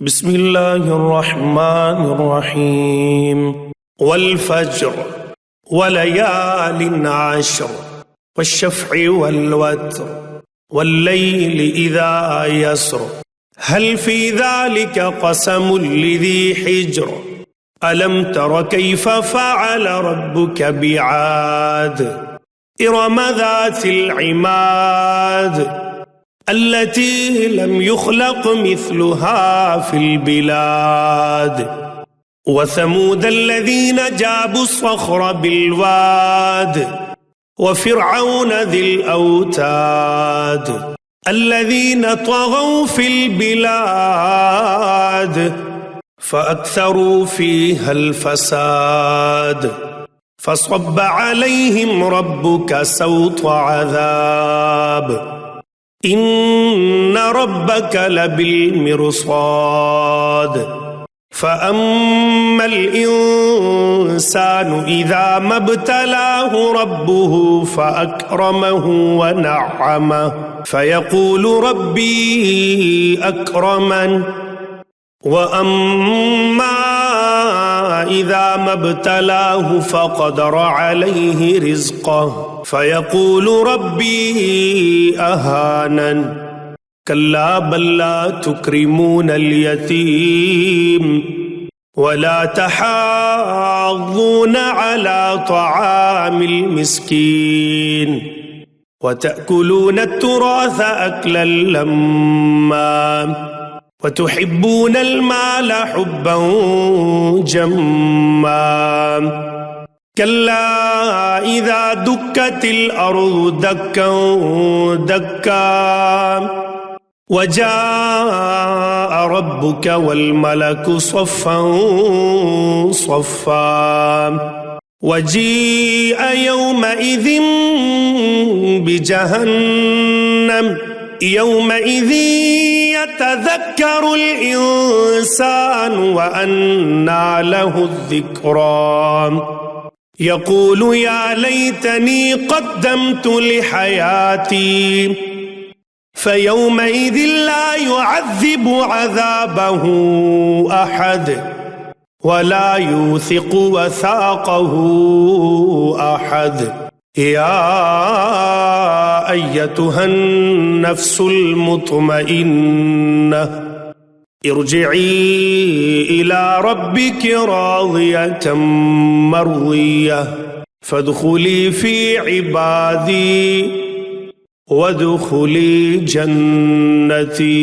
बिस्मिल्लाहिर्रहमानिर्रहीम वल्फज्र वलयालिन आश्र वश्शफ़्इ वल्वत्र वल्लैलि इज़ा यस्र हल फ़ी ज़ालिका क़समुल लिज़ी हिज्र अलम तर कैफ़ फ़अल रब्बुक बिआद इरम ज़ातिल इमाद अल्लती लम युख़लक़ मिस्लुहा फ़िल बिलाद वसमूद अल्लज़ीना जाबु स्सख़्र बिलवाद वफ़िरऔन ज़िल औताद अल्लज़ीना तग़ौ फ़िल बिलाद फ़अक्सरू फ़ीहल फ़साद फ़सब्ब अलैहिम रब्बुक सौत अज़ाब इन्न रब्बक लबिलमिरसाद फ़अम्मल इंसानु इज़ा मब्तलाहु रब्बुहु फ़अक्रमहु वनअमह फ़यक़ूलु रब्बी अक्रमन वअम्मा इज़ा मब्तलाहु फ़क़दर अलैहि रिज़्क़हु फ़यक़ूलु रब्बी अहानन कल्ला बल ला तुक्रिमूनल यतीम वला तहाज़्ज़ून अला तआमिल मिस्कीन वतअकुलून अत्तुराथ अक्लन लम्मा वतुहिब्बूनल माल हुब्बन जम्मा कल्ला इज़ा दुक्कतिल अर्ज़ु दक्कन दक्का वजाअ रब्बुक वल मलकु सफ़्फ़न सफ़्फ़ा वजीअ यौमइज़िन बिजहन्नम यौमइज़िन यतज़क्करुल इंसानु व अन्ना लहु ज़िक्रा यक़ूलु या लैतनी क़द्दमतु लिहयाती फ़यौमइज़िन ला युअज़्ज़िबु अज़ाबहु अहद वला यूसिक़ु वसाक़हु अहद या अय्यतुहन नफ्सुल मुत्मइन्नह इरजिई इला रब्बिकी राज़ियतम मर्ज़ियह फ़दख़ुली फ़ी इबादी वदख़ुली जन्नती।